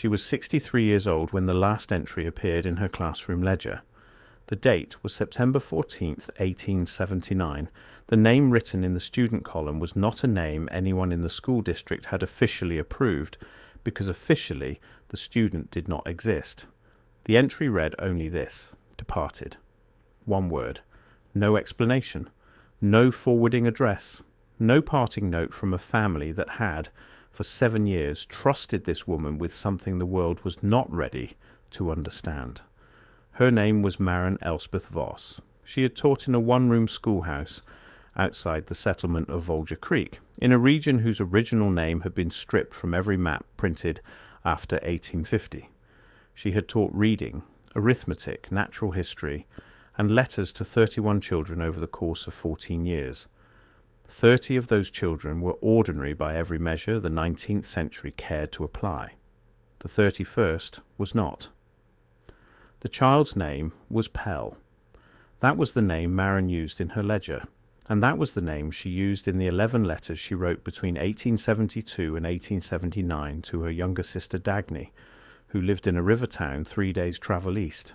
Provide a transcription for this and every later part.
She was 63 years old when the last entry appeared in her classroom ledger. The date was September 14th, 1879. The name written in the student column was not a name anyone in the school district had officially approved, because officially the student did not exist. The entry read only this: departed. One word. No explanation. No forwarding address. No parting note from a family that had, for 7 years, trusted this woman with something the world was not ready to understand. Her name was Maren Elspeth Voss. She had taught in a one-room schoolhouse outside the settlement of Volga Creek, in a region whose original name had been stripped from every map printed after 1850. She had taught reading, arithmetic, natural history, and letters to 31 children over the course of 14 years. 30 of those children were ordinary by every measure the 19th century cared to apply. The 31st was not. The child's name was Pell. That was the name Maren used in her ledger, and that was the name she used in the 11 letters she wrote between 1872 and 1879 to her younger sister Dagny, who lived in a river town 3 days' travel east.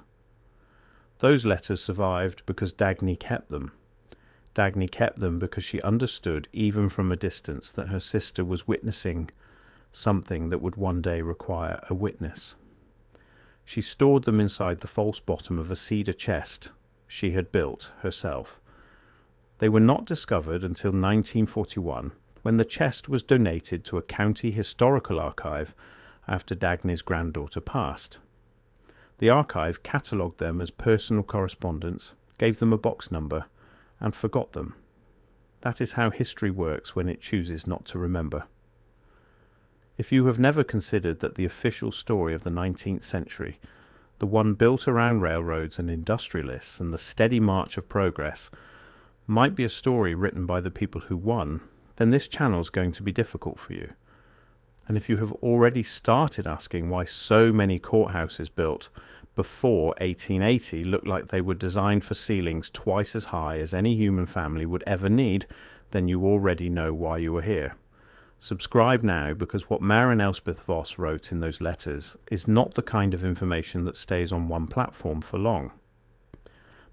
Those letters survived because Dagny kept them. Dagny kept them because she understood, even from a distance, that her sister was witnessing something that would one day require a witness. She stored them inside the false bottom of a cedar chest she had built herself. They were not discovered until 1941, when the chest was donated to a county historical archive after Dagny's granddaughter passed. The archive catalogued them as personal correspondence, gave them a box number, and forgot them. That is how history works when it chooses not to remember. If you have never considered that the official story of the 19th century, the one built around railroads and industrialists and the steady march of progress, might be a story written by the people who won, then this channel is going to be difficult for you. And if you have already started asking why so many courthouses built before 1880 looked like they were designed for ceilings twice as high as any human family would ever need, then you already know why you are here. Subscribe now, because what Maren Elspeth Voss wrote in those letters is not the kind of information that stays on one platform for long.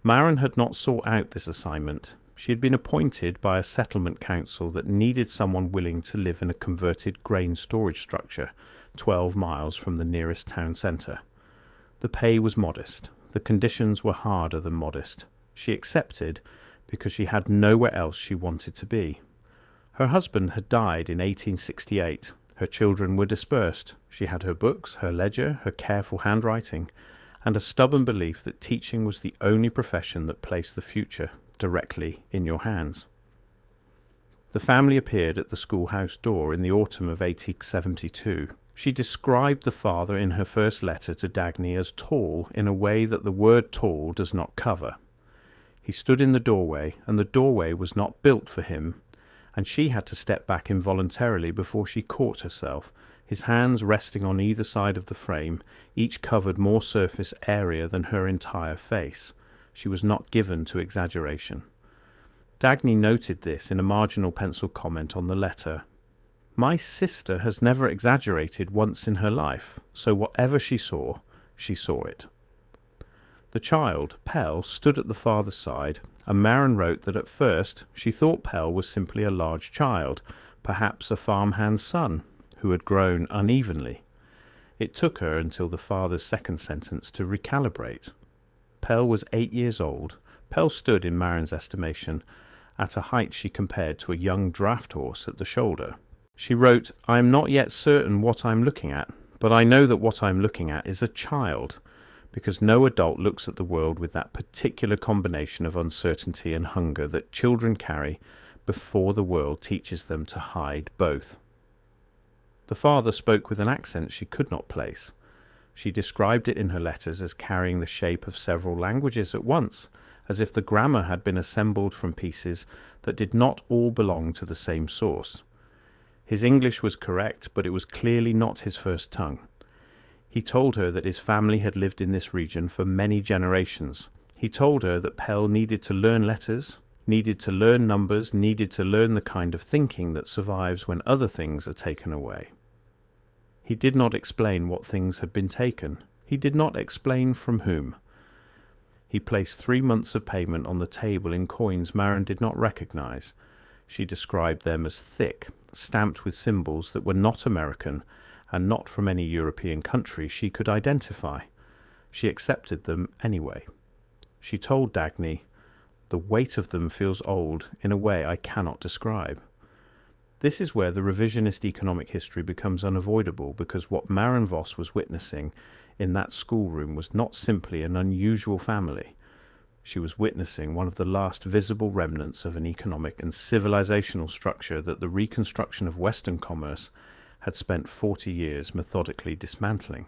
Maren had not sought out this assignment. She had been appointed by a settlement council that needed someone willing to live in a converted grain storage structure 12 miles from the nearest town centre. The pay was modest. The conditions were harder than modest. She accepted because she had nowhere else she wanted to be. Her husband had died in 1868. Her children were dispersed. She had her books, her ledger, her careful handwriting, and a stubborn belief that teaching was the only profession that placed the future directly in your hands. The family appeared at the schoolhouse door in the autumn of 1872. She described the father in her first letter to Dagny as tall in a way that the word tall does not cover. He stood in the doorway, and the doorway was not built for him, and she had to step back involuntarily before she caught herself, his hands resting on either side of the frame, each covered more surface area than her entire face. She was not given to exaggeration. Dagny noted this in a marginal pencil comment on the letter. My sister has never exaggerated once in her life, so whatever she saw it. The child, Pell, stood at the father's side, and Maren wrote that at first she thought Pell was simply a large child, perhaps a farmhand's son, who had grown unevenly. It took her until the father's second sentence to recalibrate. Pell was 8 years old. Pell stood, in Maren's estimation, at a height she compared to a young draft horse at the shoulder. She wrote, I am not yet certain what I am looking at, but I know that what I am looking at is a child, because no adult looks at the world with that particular combination of uncertainty and hunger that children carry before the world teaches them to hide both. The father spoke with an accent she could not place. She described it in her letters as carrying the shape of several languages at once, as if the grammar had been assembled from pieces that did not all belong to the same source. His English was correct, but it was clearly not his first tongue. He told her that his family had lived in this region for many generations. He told her that Pell needed to learn letters, needed to learn numbers, needed to learn the kind of thinking that survives when other things are taken away. He did not explain what things had been taken. He did not explain from whom. He placed 3 months of payment on the table in coins Maren did not recognize. She described them as thick, stamped with symbols that were not American and not from any European country she could identify. She accepted them anyway. She told Dagny, "The weight of them feels old in a way I cannot describe." This is where the revisionist economic history becomes unavoidable, because what Maren Voss was witnessing in that schoolroom was not simply an unusual family. She was witnessing one of the last visible remnants of an economic and civilizational structure that the reconstruction of Western commerce had spent 40 years methodically dismantling.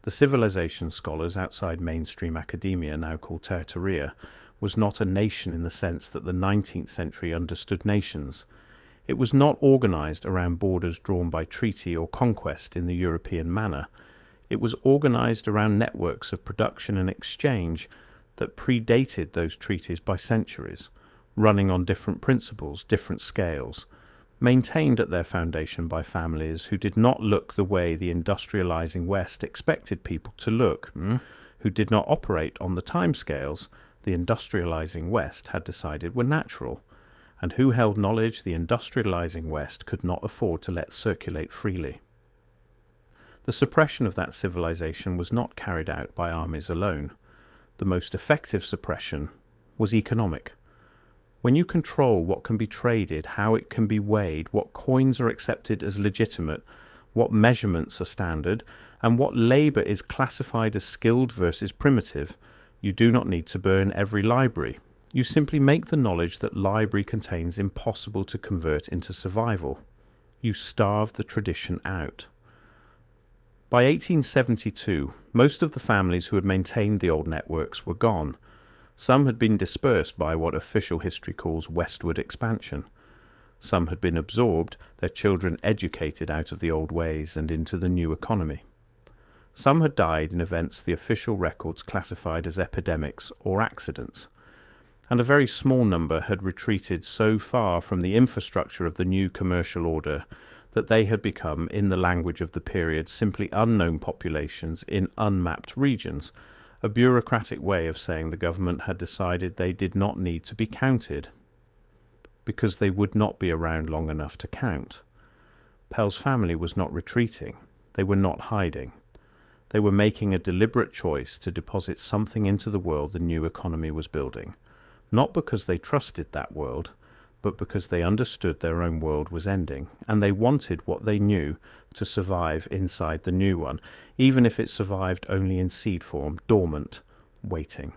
The civilization scholars outside mainstream academia now call Tertiaria was not a nation in the sense that the 19th century understood nations. It was not organized around borders drawn by treaty or conquest in the European manner. It was organized around networks of production and exchange that predated those treaties by centuries, running on different principles, different scales, maintained at their foundation by families who did not look the way the industrializing West expected people to look, who did not operate on the timescales the industrializing West had decided were natural, and who held knowledge the industrializing West could not afford to let circulate freely. The suppression of that civilization was not carried out by armies alone. The most effective suppression was economic. When you control what can be traded, how it can be weighed, what coins are accepted as legitimate, what measurements are standard, and what labor is classified as skilled versus primitive, you do not need to burn every library. You simply make the knowledge that library contains impossible to convert into survival. You starve the tradition out. By 1872, most of the families who had maintained the old networks were gone. Some had been dispersed by what official history calls westward expansion. Some had been absorbed, their children educated out of the old ways and into the new economy. Some had died in events the official records classified as epidemics or accidents. And a very small number had retreated so far from the infrastructure of the new commercial order that they had become, in the language of the period, simply unknown populations in unmapped regions, a bureaucratic way of saying the government had decided they did not need to be counted, because they would not be around long enough to count. Pell's family was not retreating. They were not hiding. They were making a deliberate choice to deposit something into the world the new economy was building, not because they trusted that world, but because they understood their own world was ending, and they wanted what they knew to survive inside the new one, even if it survived only in seed form, dormant, waiting.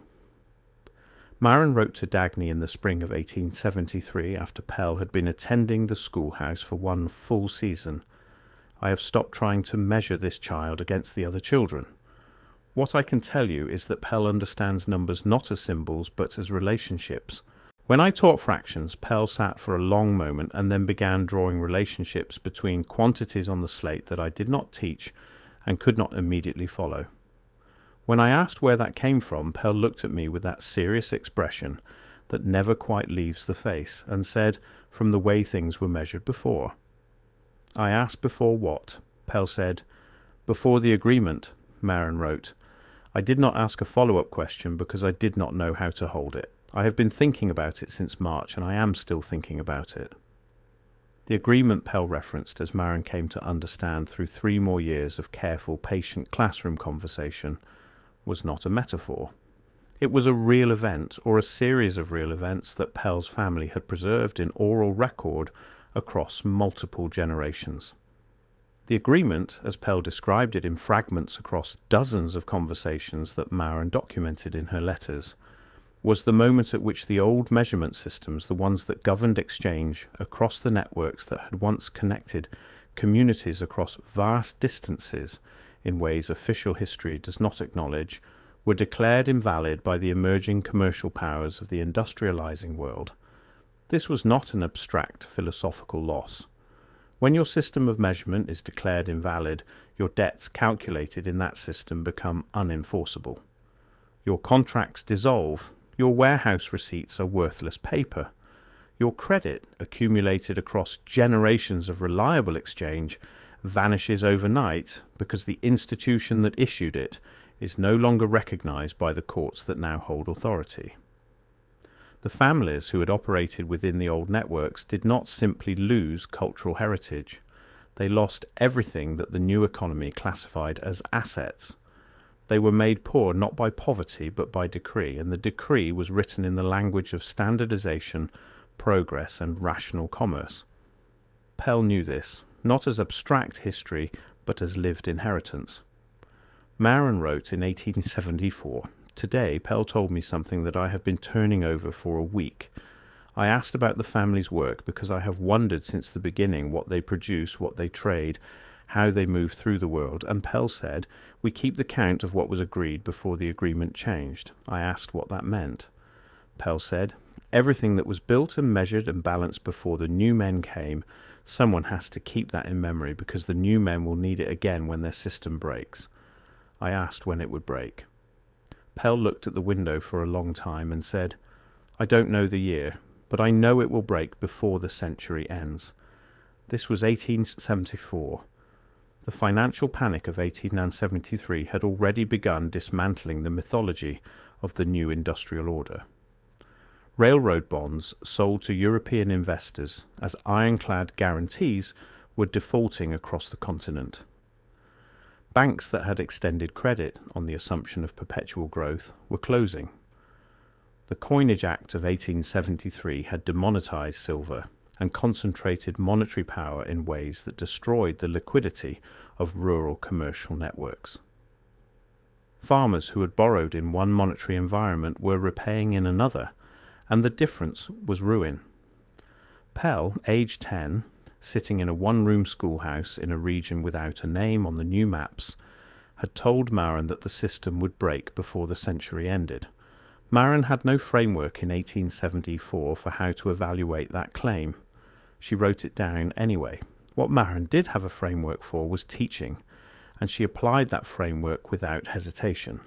Maren wrote to Dagny in the spring of 1873, after Pell had been attending the schoolhouse for 1 full season. "I have stopped trying to measure this child against the other children. What I can tell you is that Pell understands numbers not as symbols, but as relationships. When I taught fractions, Pell sat for a long moment and then began drawing relationships between quantities on the slate that I did not teach and could not immediately follow. When I asked where that came from, Pell looked at me with that serious expression that never quite leaves the face and said, from the way things were measured before. I asked before what? Pell said, before the agreement, Maren wrote. I did not ask a follow-up question because I did not know how to hold it. I have been thinking about it since March, and I am still thinking about it. The agreement Pell referenced, as Maren came to understand through 3 more years of careful, patient classroom conversation, was not a metaphor. It was a real event, or a series of real events that Pell's family had preserved in oral record across multiple generations. The agreement, as Pell described it in fragments across dozens of conversations that Maren documented in her letters, was the moment at which the old measurement systems, the ones that governed exchange across the networks that had once connected communities across vast distances in ways official history does not acknowledge, were declared invalid by the emerging commercial powers of the industrializing world. This was not an abstract philosophical loss. When your system of measurement is declared invalid, your debts calculated in that system become unenforceable. Your contracts dissolve. Your warehouse receipts are worthless paper. Your credit, accumulated across generations of reliable exchange, vanishes overnight because the institution that issued it is no longer recognized by the courts that now hold authority. The families who had operated within the old networks did not simply lose cultural heritage. They lost everything that the new economy classified as assets. They were made poor not by poverty but by decree, and the decree was written in the language of standardization, progress, and rational commerce. Pell knew this, not as abstract history, but as lived inheritance. Maren wrote in 1874, "Today Pell told me something that I have been turning over for a week. I asked about the family's work because I have wondered since the beginning what they produce, what they trade, how they move through the world, and Pell said, 'We keep the count of what was agreed before the agreement changed.' I asked what that meant. Pell said, 'Everything that was built and measured and balanced before the new men came, someone has to keep that in memory because the new men will need it again when their system breaks.' I asked when it would break. Pell looked at the window for a long time and said, 'I don't know the year, but I know it will break before the century ends.' This was 1874. The financial panic of 1873 had already begun dismantling the mythology of the new industrial order. Railroad bonds sold to European investors as ironclad guarantees were defaulting across the continent. Banks that had extended credit on the assumption of perpetual growth were closing. The Coinage Act of 1873 had demonetized silver and concentrated monetary power in ways that destroyed the liquidity of rural commercial networks. Farmers who had borrowed in one monetary environment were repaying in another, and the difference was ruin. Pell, aged 10, sitting in a one-room schoolhouse in a region without a name on the new maps, had told Maren that the system would break before the century ended. Maren had no framework in 1874 for how to evaluate that claim. She wrote it down anyway. What Maren did have a framework for was teaching, and she applied that framework without hesitation.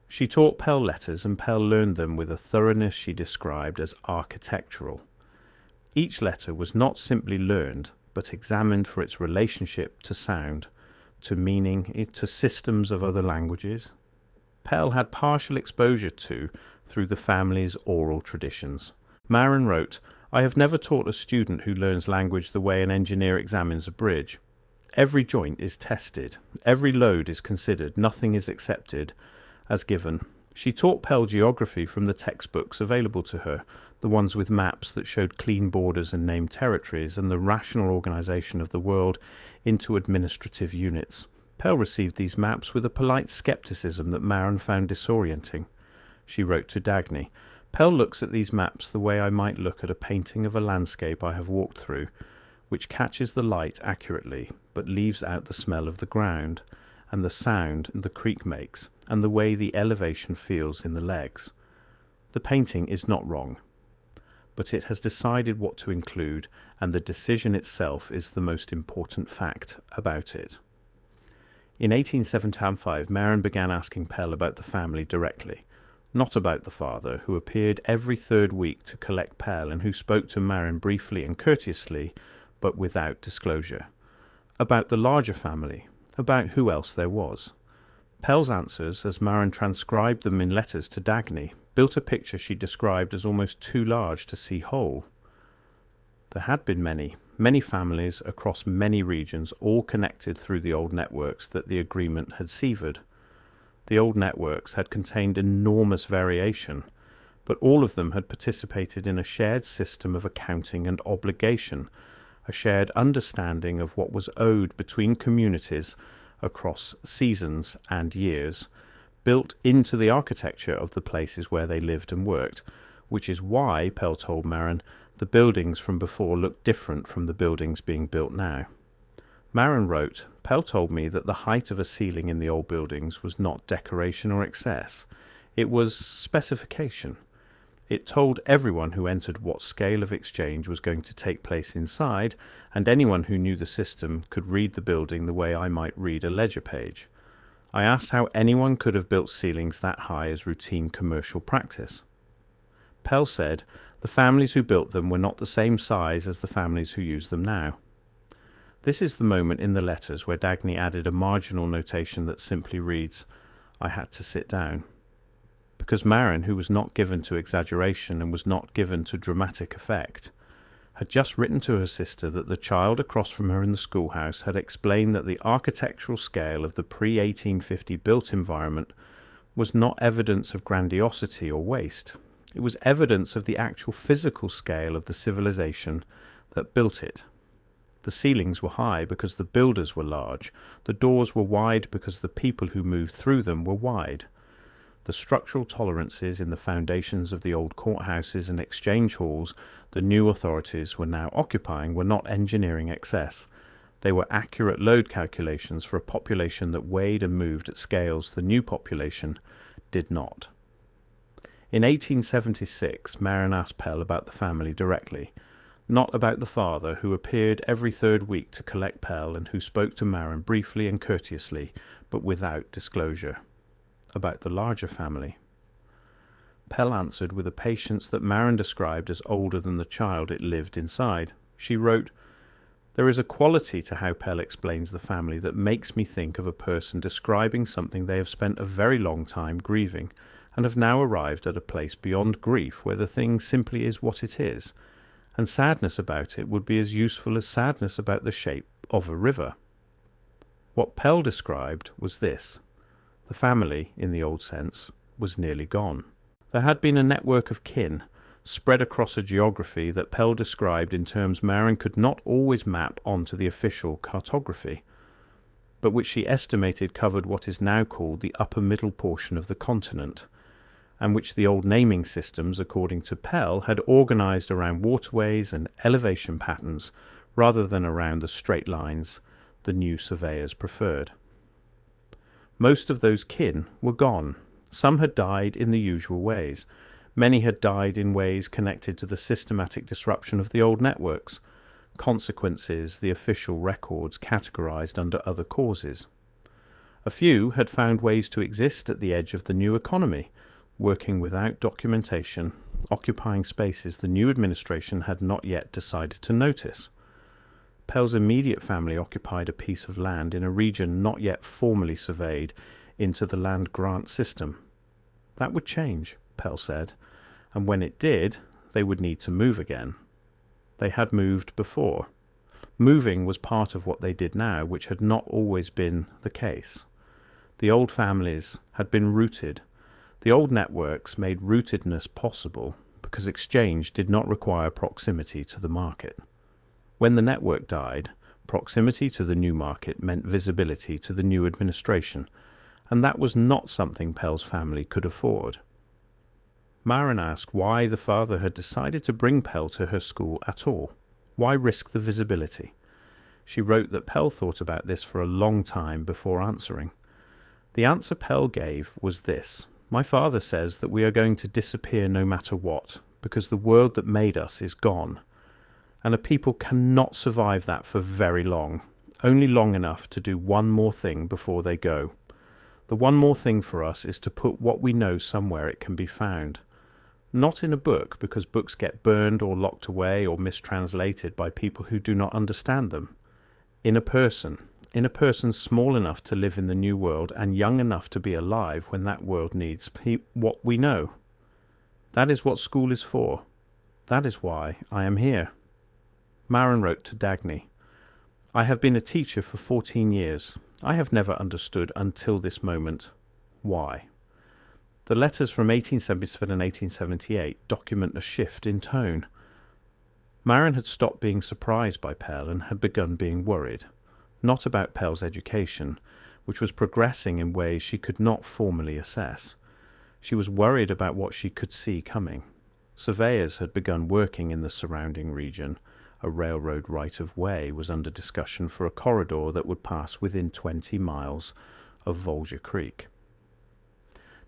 She taught Pell letters, and Pell learned them with a thoroughness she described as architectural. Each letter was not simply learned, but examined for its relationship to sound, to meaning, to systems of other languages. Pell had partial exposure to through the family's oral traditions. Maren wrote, "I have never taught a student who learns language the way an engineer examines a bridge. Every joint is tested, every load is considered, nothing is accepted as given." She taught Pell geography from the textbooks available to her, the ones with maps that showed clean borders and named territories, and the rational organization of the world into administrative units. Pell received these maps with a polite skepticism that Maren found disorienting. She wrote to Dagny, "Pell looks at these maps the way I might look at a painting of a landscape I have walked through, which catches the light accurately, but leaves out the smell of the ground, and the sound the creek makes, and the way the elevation feels in the legs. The painting is not wrong, but it has decided what to include, and the decision itself is the most important fact about it." In 1875, Maren began asking Pell about the family directly, not about the father, who appeared every third week to collect Pell and who spoke to Maren briefly and courteously, but without disclosure. About the larger family, about who else there was. Pell's answers, as Maren transcribed them in letters to Dagny, built a picture she described as almost too large to see whole. There had been many families across many regions, all connected through the old networks that the agreement had severed. The old networks had contained enormous variation, but all of them had participated in a shared system of accounting and obligation, a shared understanding of what was owed between communities across seasons and years, built into the architecture of the places where they lived and worked, which is why, Pell told Maren, the buildings from before looked different from the buildings being built now. Maren wrote, "Pell told me that the height of a ceiling in the old buildings was not decoration or excess. It was specification. It told everyone who entered what scale of exchange was going to take place inside, and anyone who knew the system could read the building the way I might read a ledger page. I asked how anyone could have built ceilings that high as routine commercial practice. Pell said the families who built them were not the same size as the families who use them now. This is the moment in the letters where Dagny added a marginal notation that simply reads, "I had to sit down." Because Maren, who was not given to exaggeration and was not given to dramatic effect, had just written to her sister that the child across from her in the schoolhouse had explained that the architectural scale of the pre-1850 built environment was not evidence of grandiosity or waste. It was evidence of the actual physical scale of the civilization that built it. The ceilings were high because the builders were large. The doors were wide because the people who moved through them were wide. The structural tolerances in the foundations of the old courthouses and exchange halls the new authorities were now occupying were not engineering excess. They were accurate load calculations for a population that weighed and moved at scales the new population did not. In 1876, Maren asked Pell about the family directly, not about the father who appeared every third week to collect Pell and who spoke to Maren briefly and courteously, but without disclosure. About the larger family. Pell answered with a patience that Maren described as older than the child it lived inside. She wrote, "There is a quality to how Pell explains the family that makes me think of a person describing something they have spent a very long time grieving, and have now arrived at a place beyond grief where the thing simply is what it is, and sadness about it would be as useful as sadness about the shape of a river." What Pell described was this. The family, in the old sense, was nearly gone. There had been a network of kin, spread across a geography that Pell described in terms Maren could not always map onto the official cartography, but which she estimated covered what is now called the upper middle portion of the continent, and which the old naming systems, according to Pell, had organized around waterways and elevation patterns rather than around the straight lines the new surveyors preferred. Most of those kin were gone. Some had died in the usual ways. Many had died in ways connected to the systematic disruption of the old networks, consequences the official records categorized under other causes. A few had found ways to exist at the edge of the new economy, working without documentation, occupying spaces the new administration had not yet decided to notice. Pell's immediate family occupied a piece of land in a region not yet formally surveyed into the land grant system. That would change, Pell said, and when it did, they would need to move again. They had moved before. Moving was part of what they did now, which had not always been the case. The old families had been rooted. The old networks made rootedness possible because exchange did not require proximity to the market. When the network died, proximity to the new market meant visibility to the new administration, and that was not something Pell's family could afford. Maren asked why the father had decided to bring Pell to her school at all. Why risk the visibility? She wrote that Pell thought about this for a long time before answering. The answer Pell gave was this: "My father says that we are going to disappear no matter what, because the world that made us is gone. And a people cannot survive that for very long, only long enough to do one more thing before they go. The one more thing for us is to put what we know somewhere it can be found. Not in a book, because books get burned or locked away or mistranslated by people who do not understand them. In a person small enough to live in the new world and young enough to be alive when that world needs what we know. That is what school is for. That is why I am here." Maren wrote to Dagny, "I have been a teacher for 14 years. I have never understood until this moment why." The letters from 1877 and 1878 document a shift in tone. Maren had stopped being surprised by Pell and had begun being worried, not about Pell's education, which was progressing in ways she could not formally assess. She was worried about what she could see coming. Surveyors had begun working in the surrounding region. A railroad right-of-way was under discussion for a corridor that would pass within 20 miles of Volga Creek.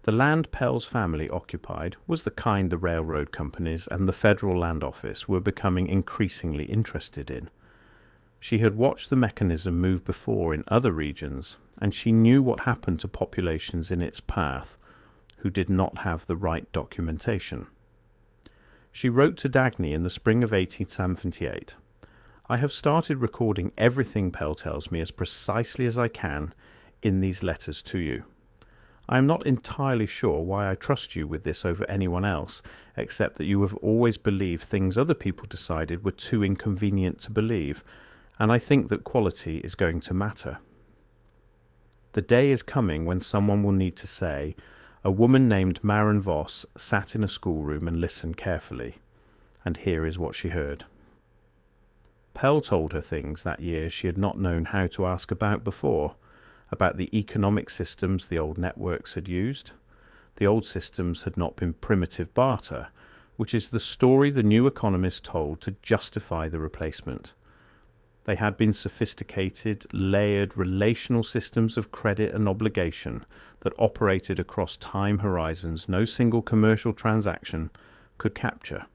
The land Pell's family occupied was the kind the railroad companies and the Federal Land Office were becoming increasingly interested in. She had watched the mechanism move before in other regions, and she knew what happened to populations in its path who did not have the right documentation. She wrote to Dagny in the spring of 1878, I have started recording everything Pell tells me as precisely as I can in these letters to you. I am not entirely sure why I trust you with this over anyone else, except that you have always believed things other people decided were too inconvenient to believe, and I think that quality is going to matter. The day is coming when someone will need to say, a woman named Maren Voss sat in a schoolroom and listened carefully, and here is what she heard. Pell told her things that year she had not known how to ask about before, about the economic systems the old networks had used. The old systems had not been primitive barter, which is the story the new economists told to justify the replacement. They had been sophisticated, layered, relational systems of credit and obligation that operated across time horizons no single commercial transaction could capture.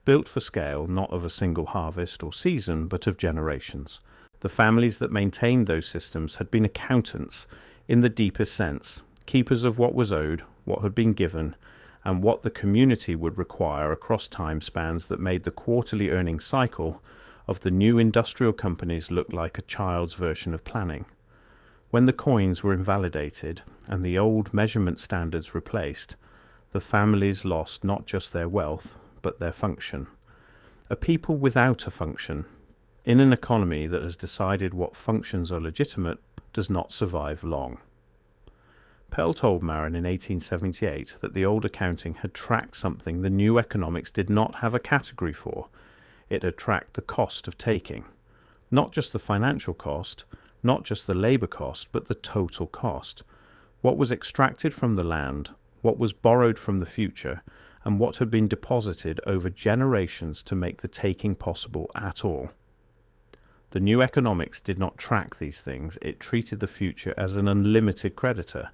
Built for scale not of a single harvest or season, but of generations. The families that maintained those systems had been accountants in the deepest sense, keepers of what was owed, what had been given, and what the community would require across time spans that made the quarterly earnings cycle of the new industrial companies look like a child's version of planning. When the coins were invalidated and the old measurement standards replaced, the families lost not just their wealth, but their function. A people without a function, in an economy that has decided what functions are legitimate, does not survive long. Pell told Maren in 1878 that the old accounting had tracked something the new economics did not have a category for. It had tracked the cost of taking. Not just the financial cost, not just the labour cost, but the total cost. What was extracted from the land, what was borrowed from the future, and what had been deposited over generations to make the taking possible at all. The new economics did not track these things. It treated the future as an unlimited creditor.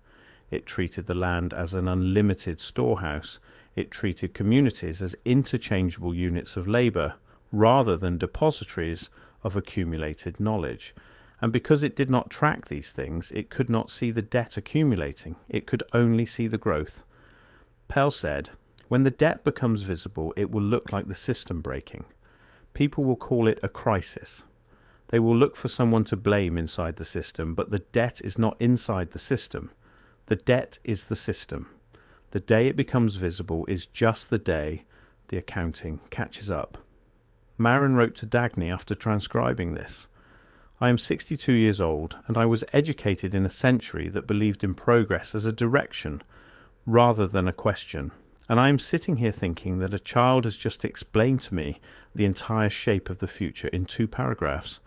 It treated the land as an unlimited storehouse. It treated communities as interchangeable units of labour, rather than depositories of accumulated knowledge. And because it did not track these things, it could not see the debt accumulating. It could only see the growth. Pell said, when the debt becomes visible, it will look like the system breaking. People will call it a crisis. They will look for someone to blame inside the system, but the debt is not inside the system. The debt is the system. The day it becomes visible is just the day the accounting catches up. Maren wrote to Dagny after transcribing this. I am 62 years old, and I was educated in a century that believed in progress as a direction rather than a question, and I am sitting here thinking that a child has just explained to me the entire shape of the future in 2 paragraphs,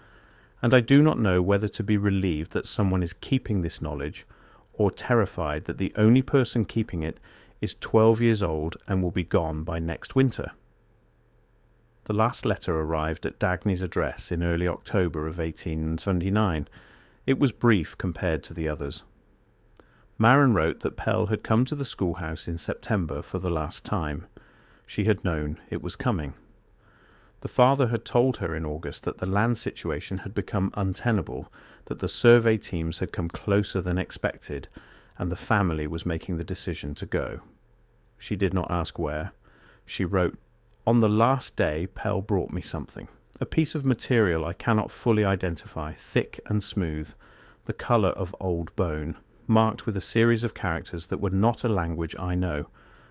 and I do not know whether to be relieved that someone is keeping this knowledge, or terrified that the only person keeping it is 12 years old and will be gone by next winter. The last letter arrived at Dagny's address in early October of 1879. It was brief compared to the others. Maren wrote that Pell had come to the schoolhouse in September for the last time. She had known it was coming. The father had told her in August that the land situation had become untenable, that the survey teams had come closer than expected, and the family was making the decision to go. She did not ask where. She wrote, on the last day Pell brought me something, a piece of material I cannot fully identify, thick and smooth, the colour of old bone, marked with a series of characters that were not a language I know,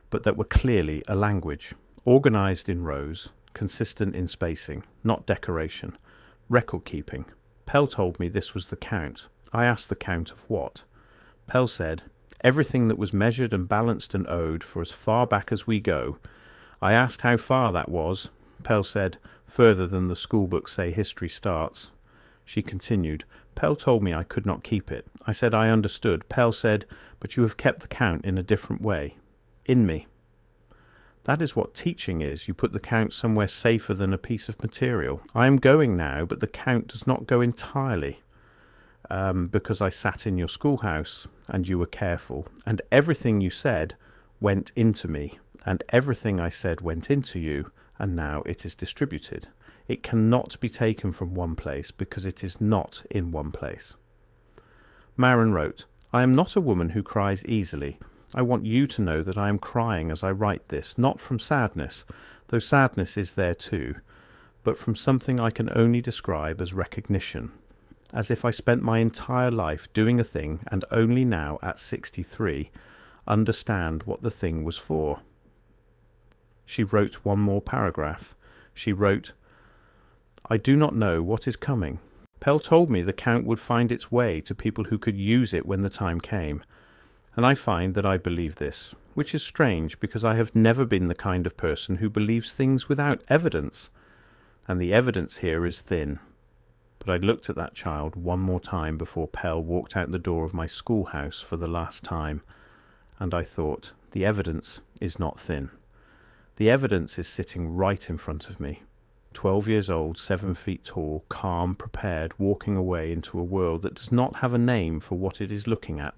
but that were clearly a language, organised in rows, consistent in spacing, not decoration, record-keeping. Pell told me this was the count. I asked the count of what? Pell said, everything that was measured and balanced and owed for as far back as we go. I asked how far that was. Pell said, further than the schoolbooks say history starts. She continued, Pell told me I could not keep it. I said I understood. Pell said, but you have kept the count in a different way. In me. That is what teaching is. You put the count somewhere safer than a piece of material. I am going now, but the count does not go entirely. Because I sat in your schoolhouse, and you were careful, and everything you said went into me, and everything I said went into you, and now it is distributed. It cannot be taken from one place, because it is not in one place. Maren wrote, I am not a woman who cries easily. I want you to know that I am crying as I write this, not from sadness, though sadness is there too, but from something I can only describe as recognition, as if I spent my entire life doing a thing and only now, at 63, understand what the thing was for. She wrote one more paragraph. She wrote, "I do not know what is coming. Pell told me the count would find its way to people who could use it when the time came, and I find that I believe this, which is strange because I have never been the kind of person who believes things without evidence, and the evidence here is thin." But I looked at that child one more time before Pell walked out the door of my schoolhouse for the last time, and I thought, the evidence is not thin. The evidence is sitting right in front of me. 12 years old, 7 feet tall, calm, prepared, walking away into a world that does not have a name for what it is looking at,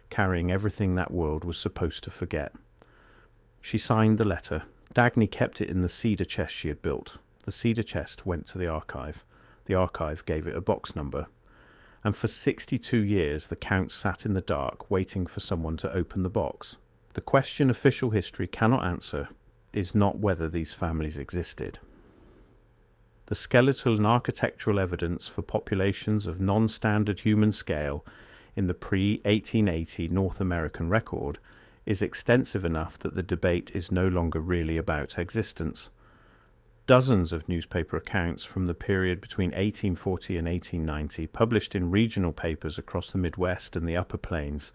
carrying everything that world was supposed to forget. She signed the letter. Dagny kept it in the cedar chest she had built. The cedar chest went to the archive. The archive gave it a box number. And for 62 years the Count sat in the dark, waiting for someone to open the box. The question official history cannot answer is not whether these families existed. The skeletal and architectural evidence for populations of non-standard human scale in the pre-1880 North American record is extensive enough that the debate is no longer really about existence. Dozens of newspaper accounts from the period between 1840 and 1890, published in regional papers across the Midwest and the Upper Plains,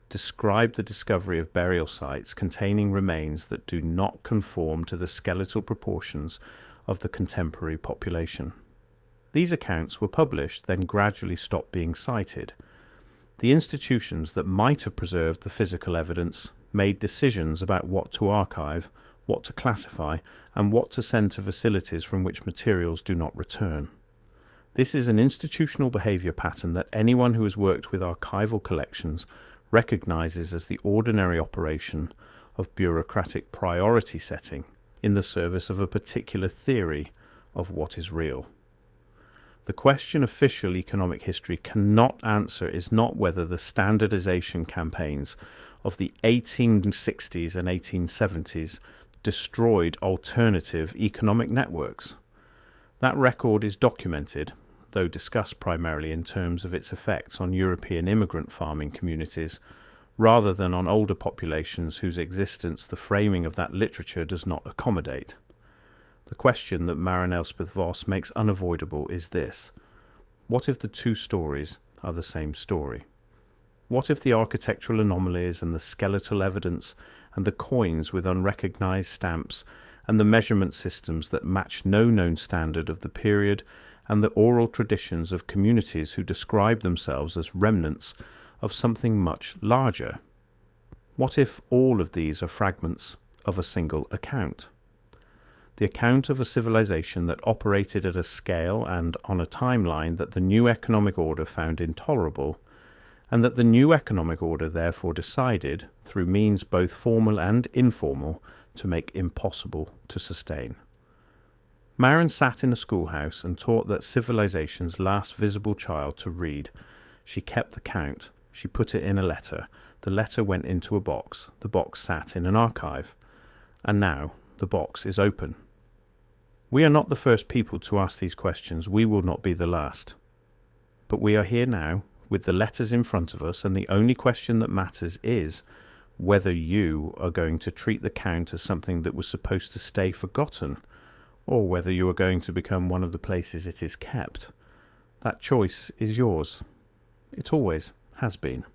describe the discovery of burial sites containing remains that do not conform to the skeletal proportions of the contemporary population. These accounts were published, then gradually stopped being cited. The institutions that might have preserved the physical evidence made decisions about what to archive, what to classify, and what to send to facilities from which materials do not return. This is an institutional behavior pattern that anyone who has worked with archival collections recognizes as the ordinary operation of bureaucratic priority setting in the service of a particular theory of what is real. The question official economic history cannot answer is not whether the standardization campaigns of the 1860s and 1870s destroyed alternative economic networks. That record is documented, though discussed primarily in terms of its effects on European immigrant farming communities, rather than on older populations whose existence the framing of that literature does not accommodate. The question that Maren Elspeth Voss makes unavoidable is this: what if the two stories are the same story? What if the architectural anomalies and the skeletal evidence and the coins with unrecognized stamps and the measurement systems that match no known standard of the period and the oral traditions of communities who describe themselves as remnants of something much larger? What if all of these are fragments of a single account? The account of a civilization that operated at a scale and on a timeline that the new economic order found intolerable, and that the new economic order therefore decided, through means both formal and informal, to make impossible to sustain. Maren sat in a schoolhouse and taught that civilization's last visible child to read. She kept the count. She put it in a letter. The letter went into a box. The box sat in an archive. And now the box is open. We are not the first people to ask these questions. We will not be the last. But we are here now, with the letters in front of us, and the only question that matters is whether you are going to treat the count as something that was supposed to stay forgotten, or whether you are going to become one of the places it is kept. That choice is yours. It always has been.